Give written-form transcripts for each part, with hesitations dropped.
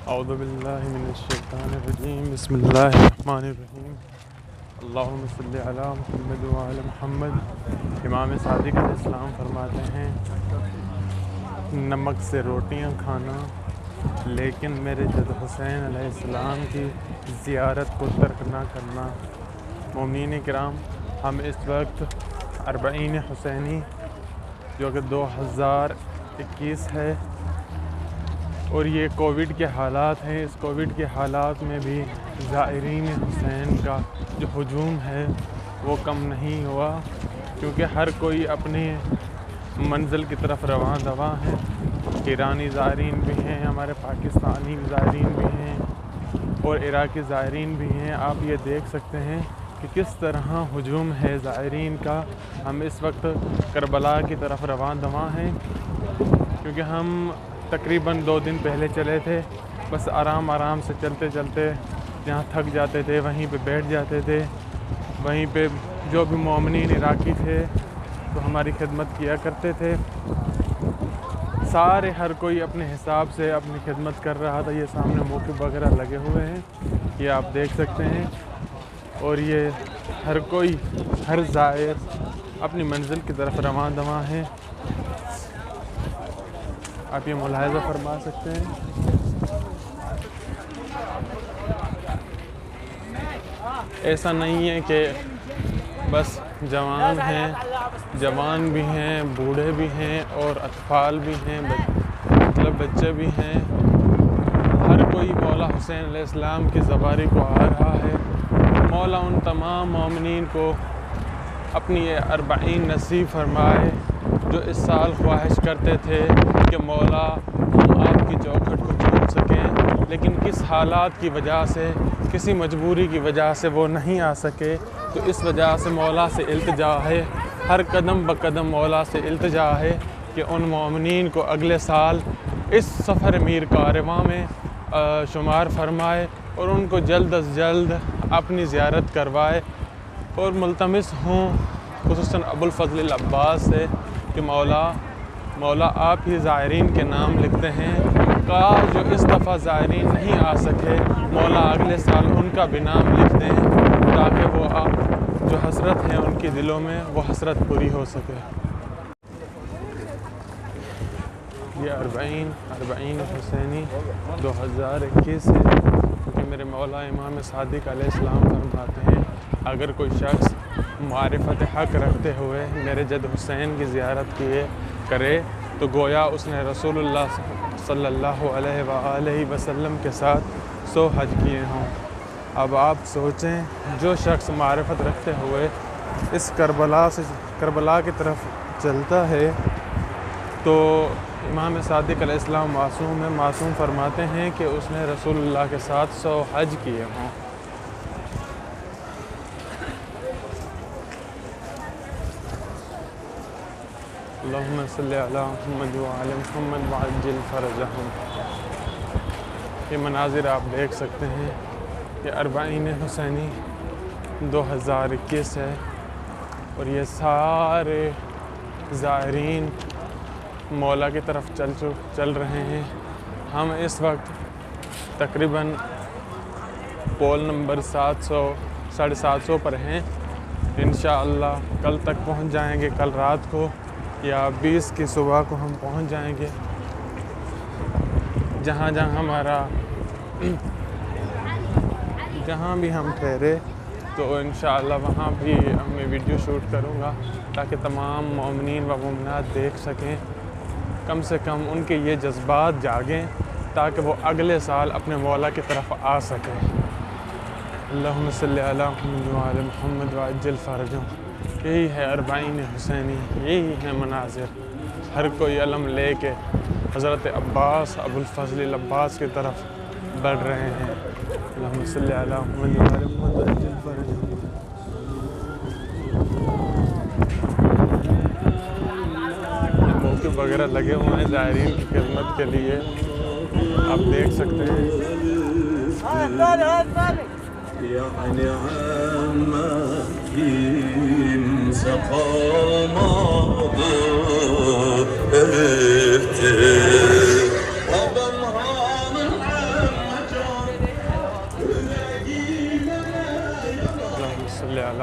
اعوذ باللہ من الشیطان الرجیم بسم اللہ الرحمن الرحیم اللہم صلی علی محمد وعلی محمد۔ امام صادق علیہ السلام فرماتے ہیں نمک سے روٹیاں کھانا لیکن میرے جد حسین علیہ السلام کی زیارت کو ترک نہ کرنا۔ مومنین کرام، ہم اس وقت 40 حسینی جو کہ 2021 ہے اور یہ کووڈ کے حالات ہیں، اس کووڈ کے حالات میں بھی زائرین حسین کا جو ہجوم ہے وہ کم نہیں ہوا، کیونکہ ہر کوئی اپنی منزل کی طرف رواں دواں ہے۔ ایرانی زائرین بھی ہیں، ہمارے پاکستانی زائرین بھی ہیں اور عراقی زائرین بھی ہیں۔ آپ یہ دیکھ سکتے ہیں کہ کس طرح ہجوم ہے زائرین کا۔ ہم اس وقت کربلا کی طرف رواں دواں ہیں، کیونکہ ہم تقریباً 2 دن پہلے چلے تھے، بس آرام سے چلتے چلتے جہاں تھک جاتے تھے وہیں پہ بیٹھ جاتے تھے۔ وہیں پہ جو بھی مومنین عراقی تھے تو ہماری خدمت کیا کرتے تھے، سارے ہر کوئی اپنے حساب سے اپنی خدمت کر رہا تھا۔ یہ سامنے موقف وغیرہ لگے ہوئے ہیں، یہ آپ دیکھ سکتے ہیں، اور یہ ہر کوئی، ہر زائر اپنی منزل کی طرف رواں دواں ہے۔ آپ یہ ملاحظہ فرما سکتے ہیں۔ ایسا نہیں ہے کہ بس جوان ہیں، جوان بھی ہیں، بوڑھے بھی ہیں اور اطفال بھی ہیں، مطلب بچے بھی ہیں۔ ہر کوئی مولا حسین علیہ السلام کی زباری کو آ رہا ہے۔ مولا ان تمام مومنین کو اپنی یہ 40 نصیب فرمائے جو اس سال خواہش کرتے تھے کہ مولا ہم آپ کی چوکھٹ کو چوم سکیں، لیکن کس حالات کی وجہ سے، کسی مجبوری کی وجہ سے وہ نہیں آ سکے۔ تو اس وجہ سے مولا سے التجا ہے، ہر قدم بقدم مولا سے التجا ہے کہ ان مومنین کو اگلے سال اس سفر میر کارواں میں شمار فرمائے اور ان کو جلد از جلد اپنی زیارت کروائے۔ اور ملتمس ہوں خصوصاً ابوالفضل العباس سے کہ مولا آپ ہی زائرین کے نام لکھتے ہیں، کاش جو اس دفعہ زائرین نہیں آ سکے، مولا اگلے سال ان کا بھی نام لکھ دیں تاکہ وہ جو حسرت ہے ان کے دلوں میں وہ حسرت پوری ہو سکے۔ یہ 40 حسینی 2021 ہے، کیونکہ میرے مولا امام صادق علیہ السلام فرماتے ہیں اگر کوئی شخص معرفت حق رکھتے ہوئے میرے جد حسین کی زیارت کرے تو گویا اس نے رسول اللہ صلی اللہ علیہ وآلہ وسلم کے ساتھ 100 حج کیے ہوں۔ اب آپ سوچیں، جو شخص معرفت رکھتے ہوئے اس کربلا کی طرف چلتا ہے تو امام صادق علیہ السلام معصوم ہے، معصوم فرماتے ہیں کہ اس نے رسول اللہ کے ساتھ 100 حج کیے ہوں۔ اللہم صلی علی محمد وعلی محمد وعجل فرجہم۔ یہ مناظر آپ دیکھ سکتے ہیں، یہ 40 حسینی 2021 ہے اور یہ سارے زائرین مولا کی طرف چل رہے ہیں۔ ہم اس وقت تقریباً پول نمبر 700-750 پر ہیں۔ انشاءاللہ کل تک پہنچ جائیں گے، کل رات کو یا 20 کی صبح کو ہم پہنچ جائیں گے۔ جہاں بھی ہم ٹھہرے تو انشاءاللہ وہاں بھی میں ویڈیو شوٹ کروں گا تاکہ تمام مومنین و مومنات دیکھ سکیں، کم سے کم ان کے یہ جذبات جاگیں تاکہ وہ اگلے سال اپنے مولا کی طرف آ سکیں۔ اللہم صلی علی محمد وعلی محمد وعجل فرجہم۔ یہی ہے 40 حسینی، یہی ہے مناظر۔ ہر کوئی علم لے کے حضرت عباس ابوالفضل العباس کی طرف بڑھ رہے ہیں۔ اللہم صلی علی محمد وعلی محمد وعجل فرجہم۔ موقف وغیرہ لگے ہوئے ہیں زائرین کی خدمت کے لیے، آپ دیکھ سکتے ہیں۔ يعني عمّ سقامه ألفت وبنها من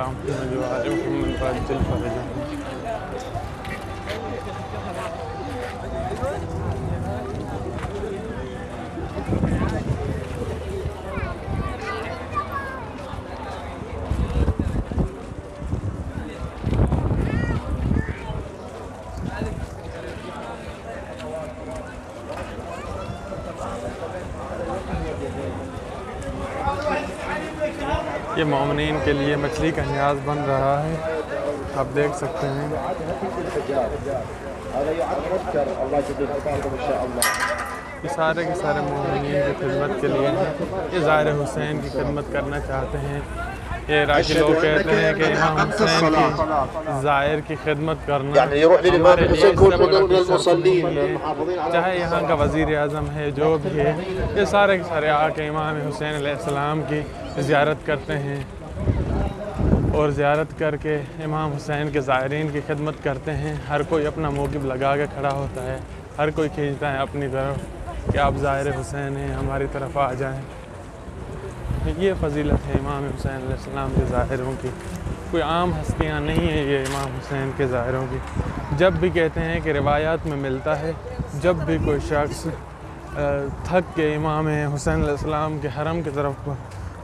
علی محمد و آل محمد وعجل فرجهم. یہ مومنین کے لیے مچھلی کا نیاز بن رہا ہے، آپ دیکھ سکتے ہیں. یہ سارے کے سارے مومنین کی خدمت کے لیے ہیں. یہ ظاہر حسین کی خدمت کرنا چاہتے ہیں. یہ عراقی لوگ کہتے ہیں کہ امام حسین کی ظاہر کی خدمت کرنا ہمارے لیے اس سے بڑا کچھ نہیں ہے. چاہے یہاں کا وزیر اعظم ہے، جو بھی ہے، یہ سارے کے سارے آ کے امام حسین علیہ السلام کی زیارت کرتے ہیں اور زیارت کر کے امام حسین کے زائرین کی خدمت کرتے ہیں. ہر کوئی اپنا موقف لگا کے کھڑا ہوتا ہے، ہر کوئی کھینچتا ہے اپنی طرف کہ آپ ظاہر حسین ہیں، ہماری طرف آ جائیں. یہ فضیلت ہے امام حسین علیہ السلام کے ظاہروں کی. کوئی عام ہستیاں نہیں ہیں یہ امام حسین کے ظاہروں کی. جب بھی کہتے ہیں کہ روایات میں ملتا ہے، جب بھی کوئی شخص تھک کے امام حسین علیہ السلام کے حرم کی طرف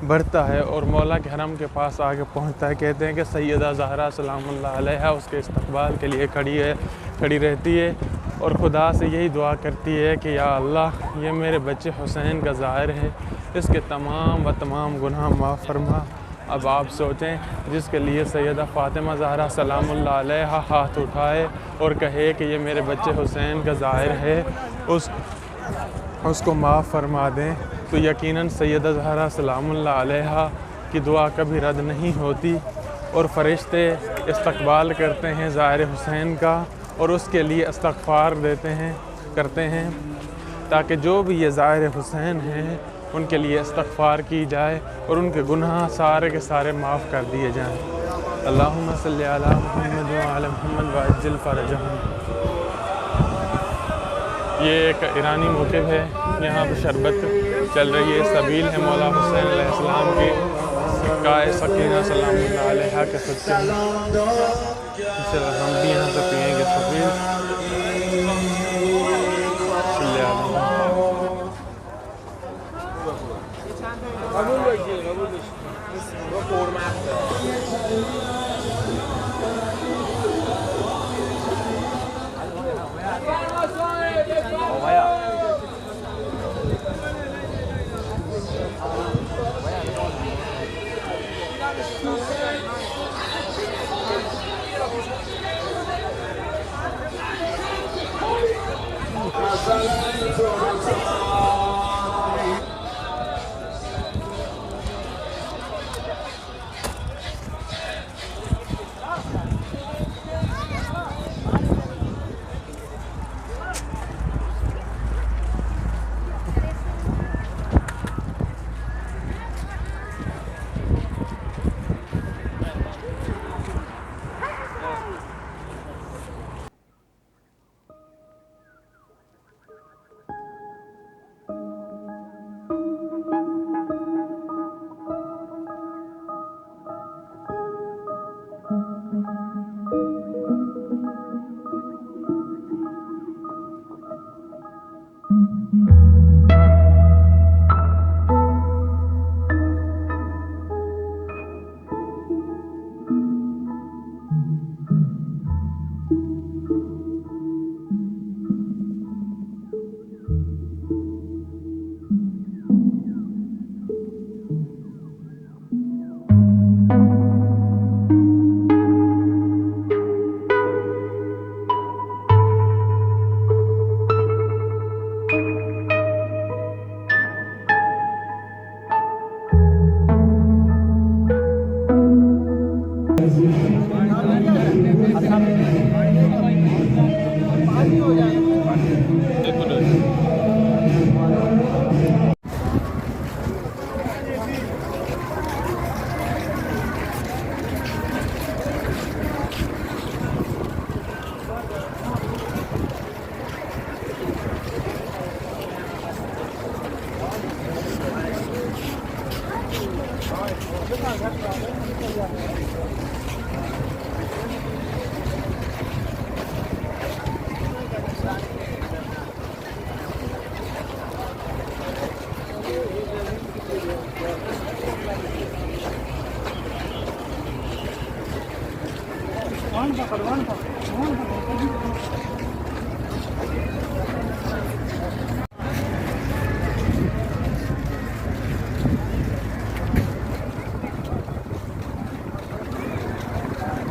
بڑھتا ہے اور مولا کے حرم کے پاس آگے پہنچتا ہے، کہتے ہیں کہ سیدہ زہرا سلام اللہ علیہ اس کے استقبال کے لیے کھڑی رہتی ہے اور خدا سے یہی دعا کرتی ہے کہ یا اللہ، یہ میرے بچے حسین کا ظاہر ہے، اس کے تمام گناہ معاف فرما. اب آپ سوچیں، جس کے لیے سیدہ فاطمہ زہرا سلام اللہ علیہ ہاتھ اٹھائے اور کہے کہ یہ میرے بچے حسین کا ظاہر ہے، اس کو معاف فرما دیں، تو یقیناً سیدہ زہرا سلام اللہ علیہ کی دعا کبھی رد نہیں ہوتی. اور فرشتے استقبال کرتے ہیں ظاہر حسین کا اور اس کے لیے استغفار کرتے ہیں تاکہ جو بھی یہ ظاہر حسین ہیں ان کے لیے استغفار کی جائے اور ان کے گناہ سارے کے سارے معاف کر دیے جائیں. اللہم صلی علی محمد و علی محمد وعجل فرجهم. یہ ایک ایرانی موقف ہے، یہاں پہ شربت چل رہی ہے. سبیل ہے مولا حسین علیہ السلام کی سکائے سکینہ سلام اللہ علیہ کے صدقے. ہم بھی یہاں سے پئیں گے سبیل. صلی علیہ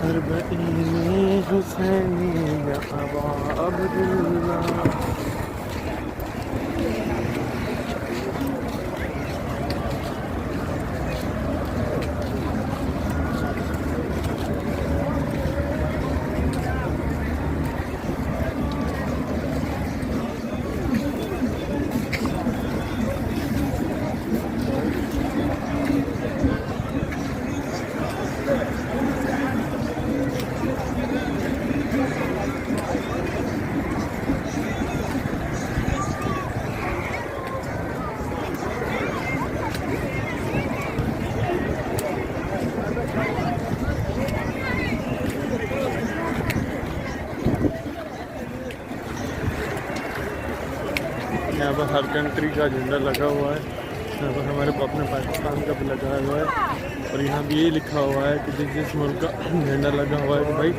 اربعین حسینی یا ابا عبداللہ. یہاں پر ہر کنٹری کا جھنڈا لگا ہوا ہے. یہاں پر ہمارے اپنے پاکستان کا بھی لگا ہوا ہے اور یہاں بھی یہی لکھا ہوا ہے کہ جس ملک کا جھنڈا لگا ہوا ہے کہ بھائی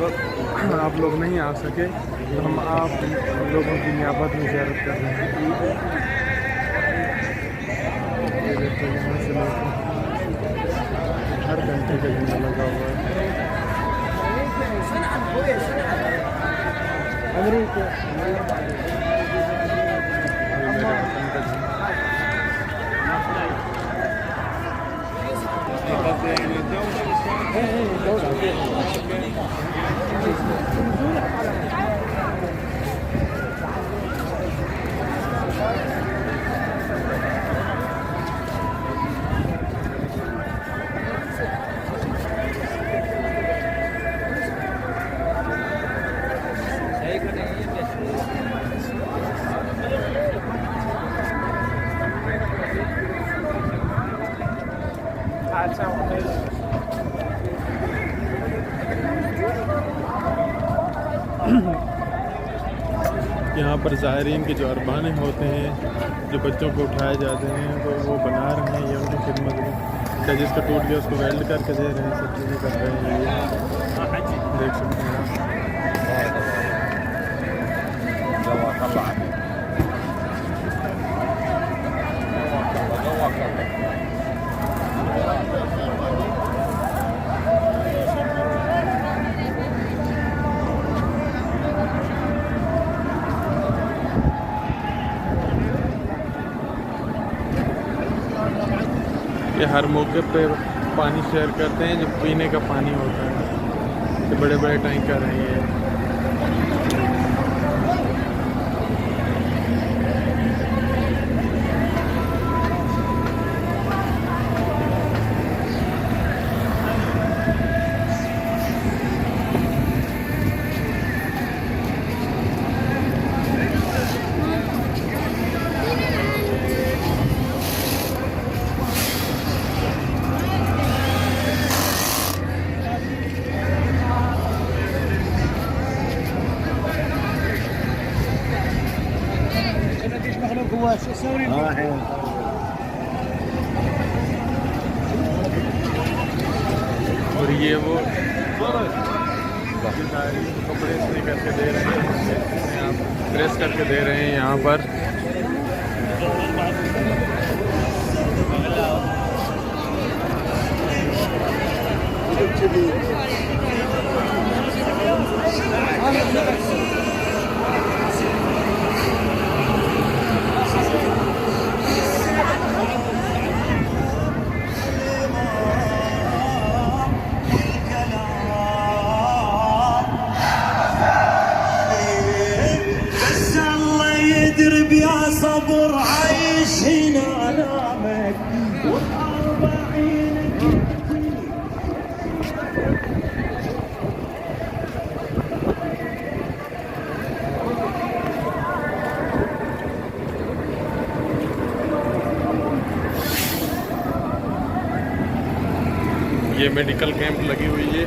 آپ لوگ نہیں آ سکے تو ہم آپ لوگوں کی نیابت میں زیارت کر رہے ہیں. یہ دیکھو یہاں سے لوگ ہر کنٹری کا جھنڈا لگا ہوا ہے. یہاں پر زائرین کے جو اربانے ہوتے ہیں جو بچوں کو اٹھائے جاتے ہیں تو وہ بنا رہے ہیں. یہ ان کی خدمت میں کیا جس کا ٹوٹ گیا اس کو ویلڈ کر کے دے رہے ہیں. سب چیزیں کر رہے ہیں. یہ دیکھ سکتے ہیں آپ. یہ ہر موقع پہ پانی شیئر کرتے ہیں جو پینے کا پانی ہوتا ہے. یہ بڑے بڑے ٹینکر ہیں. یہ اور یہ وہ کپڑے استری کر کے دے رہے ہیں. پریس کر کے دے رہے ہیں یہاں پر. صبر عايش هنا انامك واربعينك. یہ میڈیکل کیمپ لگی ہوئی ہے.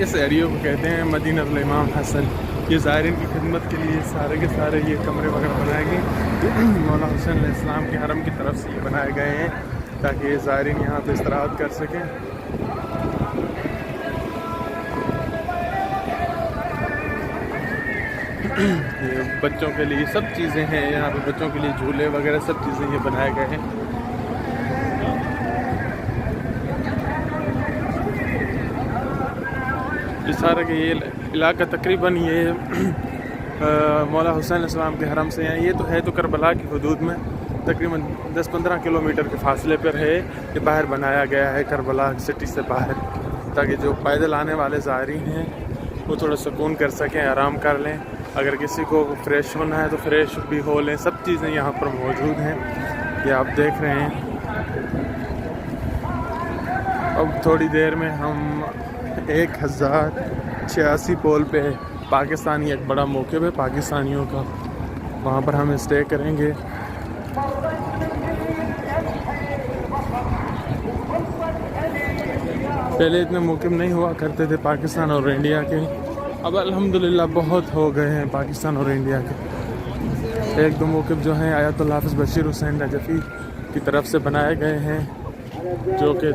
اس ایریے کو کہتے ہیں مدینہ الامام حسن. یہ زائرین کی خدمت کے لیے سارے کے سارے یہ کمرے وغیرہ بنائے گئے مولا حسین علیہ السلام کے حرم کی طرف سے یہ بنائے گئے ہیں. تاکہ یہ زائرین یہاں پہ استراحت کر سکیں. یہ بچوں کے لیے سب چیزیں ہیں یہاں پہ، بچوں کے لیے جھولے وغیرہ سب چیزیں یہ بنائے گئے ہیں. یہ سارا کہ یہ علاقہ تقریباً یہ مولا حسین علیہ السلام کے حرم سے ہیں. یہ تو ہے تو کربلا کی حدود میں تقریباً 10-15 کلومیٹر کے فاصلے پر ہے. یہ باہر بنایا گیا ہے کربلا سٹی سے باہر، تاکہ جو پیدل آنے والے زائرین ہیں وہ تھوڑا سکون کر سکیں، آرام کر لیں. اگر کسی کو فریش ہونا ہے تو فریش بھی ہو لیں. سب چیزیں یہاں پر موجود ہیں، یہ آپ دیکھ رہے ہیں. اب تھوڑی دیر میں ہم 1086 پول پہ پاکستانی ایک بڑا موقع ہے پاکستانیوں کا، وہاں پر ہم اسٹے کریں گے. پہلے اتنے موقع نہیں ہوا کرتے تھے پاکستان اور انڈیا کے، اب الحمدللہ بہت ہو گئے ہیں پاکستان اور انڈیا کے. ایک دو موقع جو ہیں آیت اللہ حافظ بشیر حسین نجفی کی طرف سے بنائے گئے ہیں، جو کہ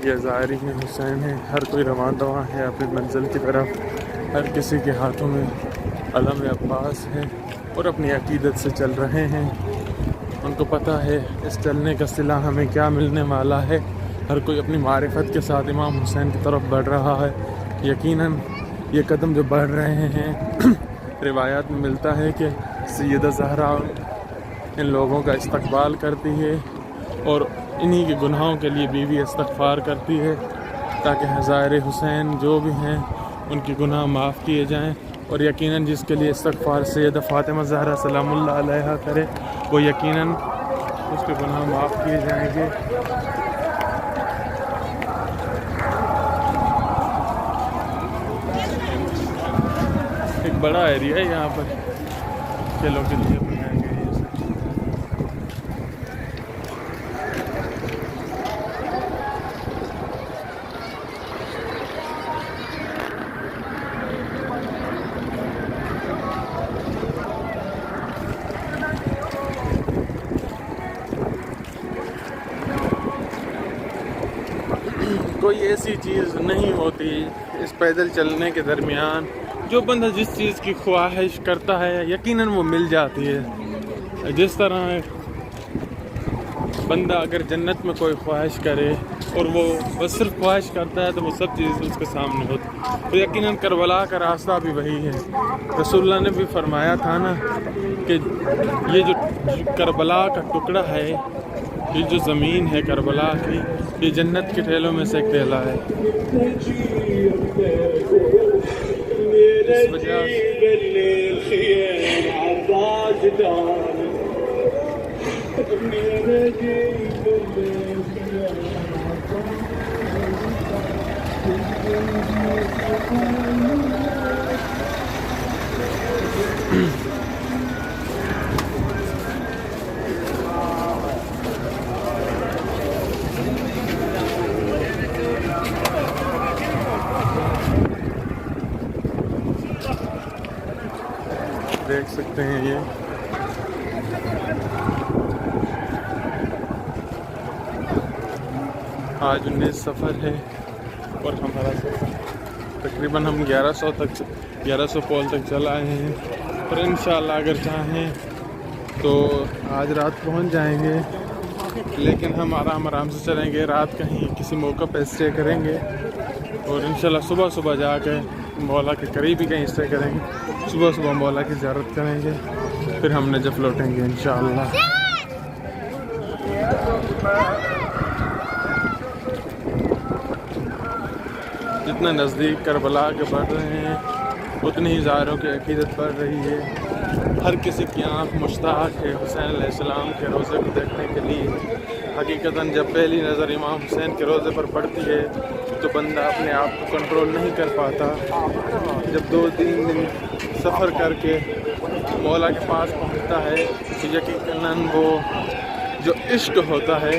یہ زائرین حسین ہیں. ہر کوئی روان رواں ہے اپنی منزل کی طرف. ہر کسی کے ہاتھوں میں علم عباس ہے اور اپنی عقیدت سے چل رہے ہیں. ان کو پتہ ہے اس چلنے کا صلہ ہمیں کیا ملنے والا ہے. ہر کوئی اپنی معرفت کے ساتھ امام حسین کی طرف بڑھ رہا ہے. یقیناً یہ قدم جو بڑھ رہے ہیں روایات میں ملتا ہے کہ سیدہ زہرا ان لوگوں کا استقبال کرتی ہے اور انہی کے گناہوں کے لیے بیوی استغفار کرتی ہے، تاکہ ہزائر حسین جو بھی ہیں ان کے گناہ معاف کیے جائیں. اور یقیناً جس کے لیے استغفار سیدہ فاطمہ زہرا سلام اللہ علیہا کرے وہ یقیناً اس کے گناہ معاف کیے جائیں گے. ایک بڑا ایریا ہے یہاں پر کھیلوں کے لیے بنایا گیا ہے. کوئی ایسی چیز نہیں ہوتی اس پیدل چلنے کے درمیان، جو بندہ جس چیز کی خواہش کرتا ہے یقیناً وہ مل جاتی ہے. جس طرح بندہ اگر جنت میں کوئی خواہش کرے اور وہ بس صرف خواہش کرتا ہے تو وہ سب چیز اس کے سامنے ہوتی. تو یقیناً کربلا کا راستہ بھی وہی ہے. رسول اللہ نے بھی فرمایا تھا نا کہ یہ جو کربلا کا ٹکڑا ہے، یہ جو زمین ہے کربلا کی، یہ جنت کے ٹھیلوں میں سے ایک ٹھیلا ہے. اس وجہ دیکھ سکتے ہیں یہ آج 19 سفر ہے اور ہمارا سفر تقریباً ہم 1100 پول تک چل آئے ہیں. اور انشاءاللہ اگر چاہیں تو آج رات پہنچ جائیں گے، لیکن ہم آرام سے چلیں گے. رات کہیں کسی موقع پہ اسٹے کریں گے اور انشاءاللہ صبح جا کے مولا کے قریب ہی کہیں اسٹے کریں گے. صبح مولا کی زیارت کریں گے، پھر ہم نجف لوٹیں گے انشاءاللہ. جتنا نزدیک کربلا کے بڑھ رہے ہیں اتنی ہی زائروں کی عقیدت بڑھ رہی ہے. ہر کسی کی آنکھ مشتاق ہے حسین علیہ السلام کے روضے کو دیکھنے کے لیے. حقیقتاً جب پہلی نظر امام حسین کے روضے پر پڑتی ہے تو بندہ اپنے آپ کو کنٹرول نہیں کر پاتا. جب 2-3 دن سفر کر کے مولا کے پاس پہنچتا ہے تو یقیناً وہ جو عشق ہوتا ہے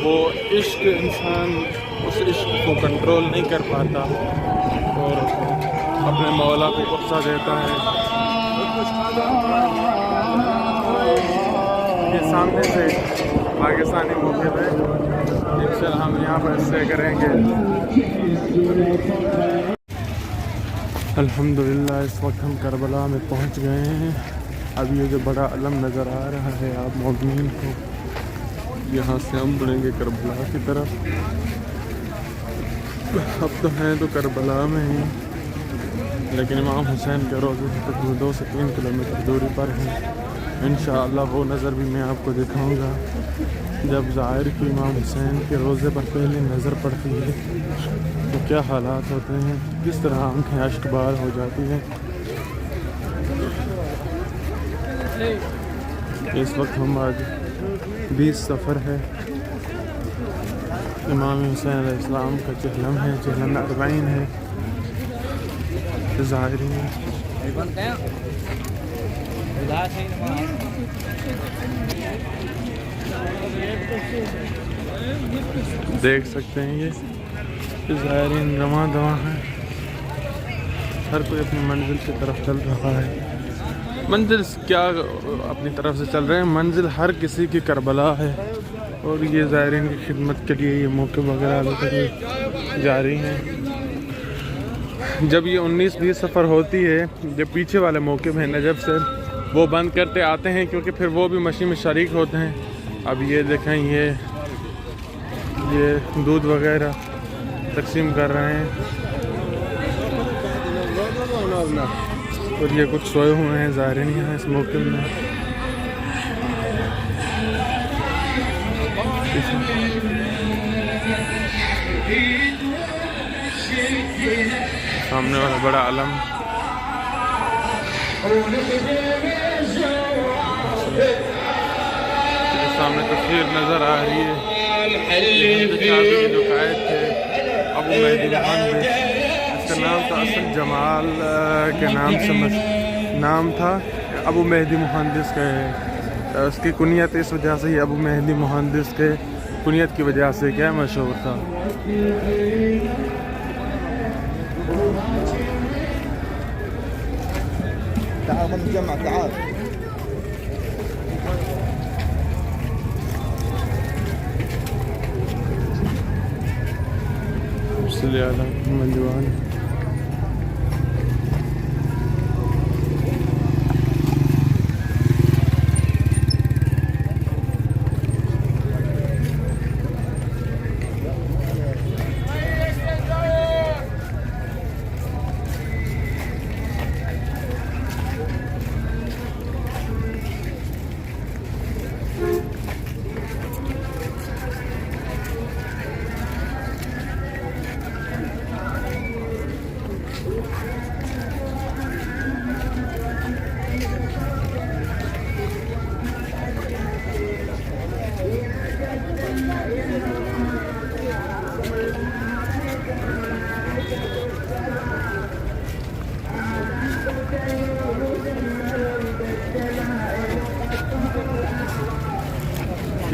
وہ عشق انسان اس عشق کو کنٹرول نہیں کر پاتا اور اپنے مولا کو غصہ دیتا ہے. یہ سامنے سے پاکستانی موقف ہے جس سے ہم یہاں پر اسٹے کریں گے. الحمدللہ اس وقت ہم کربلا میں پہنچ گئے ہیں. اب یہ جو بڑا علم نظر آ رہا ہے آپ مومنین کو، یہاں سے ہم بڑھیں گے کربلا کی طرف. اب تو ہیں تو کربلا میں ہی، لیکن امام حسین کے روزے سے تقریباً 2 سے 3 کلومیٹر دوری پر ہیں. انشاءاللہ وہ نظر بھی میں آپ کو دکھاؤں گا جب ظاہر کی امام حسین کے روزے پر پہلی نظر پڑتی ہے تو کیا حالات ہوتے ہیں، کس طرح آنکھیں اشک بار ہو جاتی ہیں. اس وقت ہم آج 20 سفر ہے. امام حسین علیہ السلام کا چہلم ہے، چہلم 40 ہے. ظاہری دیکھ سکتے ہیں یہ ظاہرین رواں دواں ہیں. ہر کوئی اپنی منزل کی طرف چل رہا ہے. منزل کیا اپنی طرف سے چل رہے ہیں، منزل ہر کسی کی کربلا ہے. اور یہ زائرین کی خدمت کے لیے یہ موقع وغیرہ ابھی تک جاری ہیں. جب یہ 19-20 سفر ہوتی ہے، جب پیچھے والے موقع ہیں نجف سے وہ بند کرتے آتے ہیں کیونکہ پھر وہ بھی مشین میں شریک ہوتے ہیں. اب یہ دیکھیں یہ دودھ وغیرہ تقسیم کر رہے ہیں اور یہ کچھ سوئے ہوئے ہیں زائرین یہاں اس موقع میں. سامنے والا بڑا علم سامنے تصویر نظر آ رہی ہے. یہ جو قائد تھے ابو مہدی مہندس، اس کا نام تھا اصل جمال کے نام سے نام تھا ابو مہدی مہندس کا ہے. اس کی کنیت اس وجہ سے ہی ابو مہدی مہندس کے کنیت کی وجہ سے کیا مشہور تھا. تعال نتجمع تعال. صلی اللہ علیہ وسلم.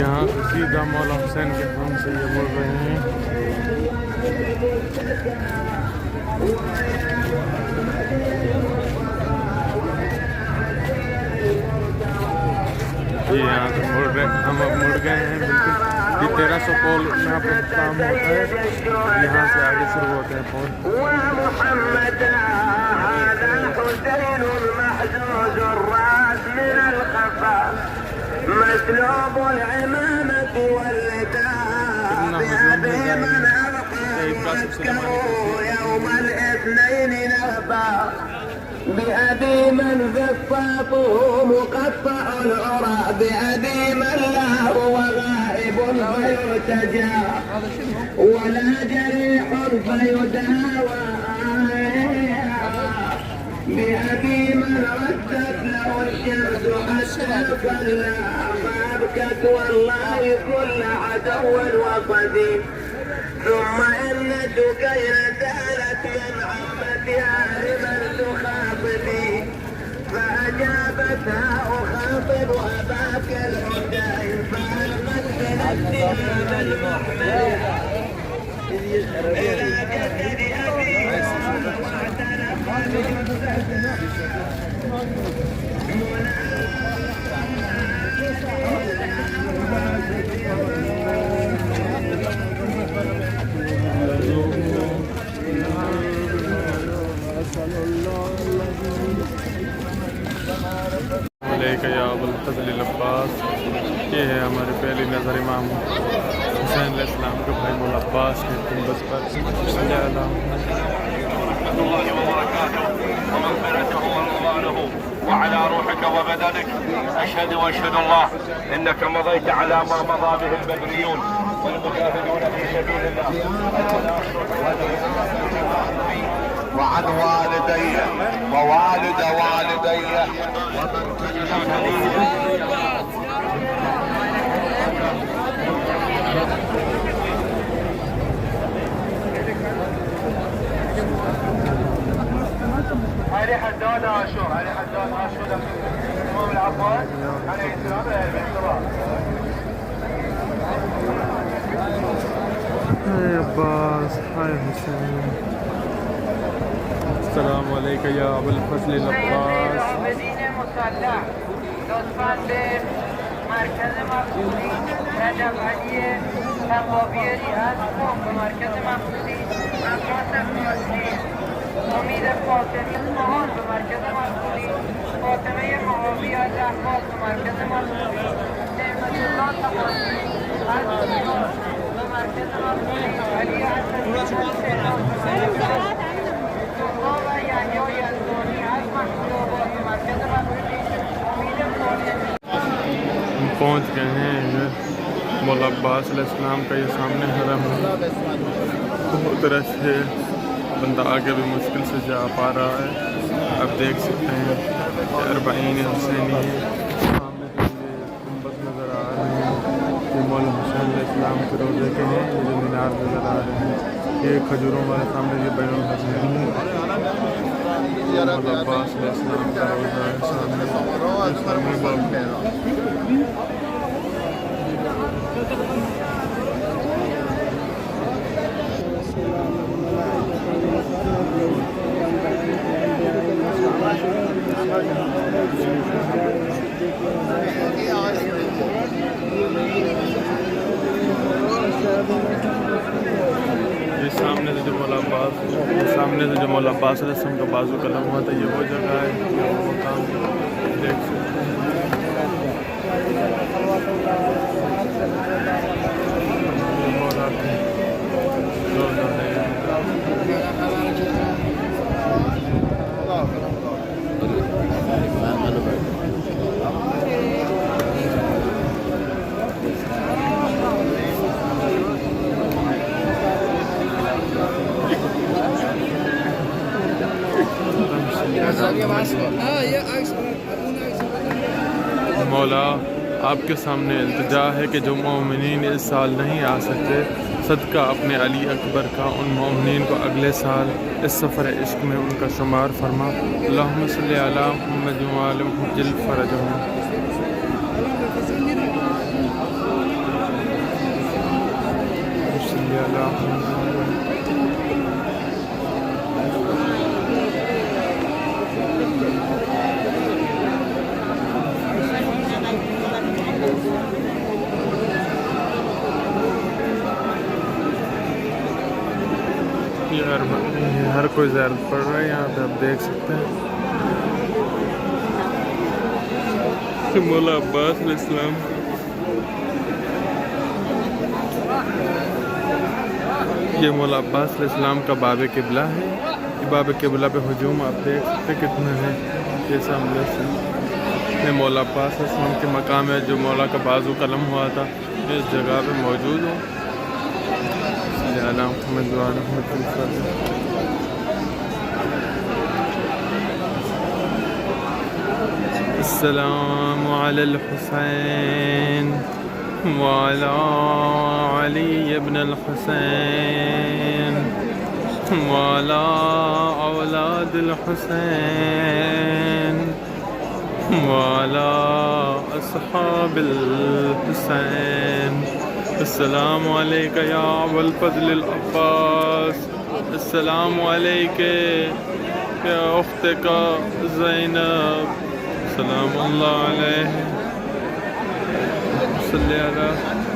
یہاں سیدھا مولا حسین کے نام سے یہ بول رہے ہیں. یہ یہاں سے مڑ رہے ہم اب مڑ گئے ہیں بالکل. یہ 1300 پول یہاں پہ کام ہوتا ہے، یہاں سے آگے شروع ہوتے ہیں پول. مسلوب العمامة والرداء بأبي من أبقى يوم الاثنين نهبا بأبي من غفاته مقطع العرى بأبي من لا هو غائب فيرتجى ولا جريح فيداوى بأبي من ردت له الشمس حتى فلا ما أبكت والله كل عدو وقديم ثم إن دكين سألت من عمتها لمن تخاطبي فأجابتها أخاطب أباك الهدى فألقت بنفسها من محملها إلى جسد أبي واعتنقت علیک یا ابوالفضل العباس. یہ ہے ہمارے پہلی نظر امام حسین علیہ السلام کے بھائی مولا عباس کے گنبد پر. صلی اللہ الله وبركاته ومغفرته ورضوانه وعلى روحك وبدنك. أشهد وأشهد الله إنك مضيت على ما مضى به البدريون والمجاهدون في سبيل الله. وعن والدي ووالد والدي ومن علي حداد عاشور علي حداد عاشور الإمام العباس عليه السلام بالصلاة. اے عباس ہائے حسین. السلام علیکم یا ابوالفضل العباس. مدینه مصلی لطفاً به مرکز مقصودی رجب علی تقابیری هست به مرکز مقصودی عباس فاطمی امید فاطمی مهان به مرکز مقصودی فاطمه معاویه عباس به مرکز مقصودی نعمت الله تقاسی به مرکز مقصودی علی حسنی ہم پہنچ گئے ہیں مولا عباس علیہ السلام کا. یہ سامنے حرم ہے. بہت رش ہے. بندہ آگے بھی مشکل سے جا پا رہا ہے. آپ دیکھ سکتے ہیں کہ 40 حسینی ہے. سامنے جو یہ گنبد نظر آ رہے ہیں یہ مولا حسین علیہ السلام کے روضے کے ہیں. یہ جو مینار نظر آ رہے ہیں یہ کھجوروں والے سامنے یہ بین الحسین مولا عباس علیہ السلام کا روضہ ہے سامنے. یہ سامنے سے جو مولا عباس علیہ السلام کا بازو قلم ہوا تھا یہ وہ جگہ ہے وہ مقام دیکھ سکتے ہیں. مولا کا روضہ ہے. مولا آپ کے سامنے التجا ہے کہ جو مومنین اس سال نہیں آ سکتے صدقہ اپنے علی اکبر کا ان مومنین کو اگلے سال اس سفر عشق میں ان کا شمار فرما. اللہم صلی علی محمد وعلی محمد فرجہم. صلی علی ہر کوئی زیارت پڑھ رہا ہے یہاں پہ آپ دیکھ سکتے ہیں. مولا عباس علیہ السلام یہ مولا عباس علیہ السلام کا باب قبلہ ہے. یہ باب قبلہ پہ ہجوم آپ دیکھ سکتے کتنا ہے. یہ سامنے سے یہ مولا عباس علیہ السلام کے مقام ہے جو مولا کا بازو قلم ہوا تھا اس جگہ پہ موجود ہو. صلی اللہ محمد وعلی محمد. السلام علی الحسین وعلی علی ابن الحسین وعلی اولاد الحسین وعلی اصحاب الحسین السلام علیک یا ابا الفضل العباس، السلام علیک یا اخت کا زینب، سلام اللہ علیہ، صلی اللہ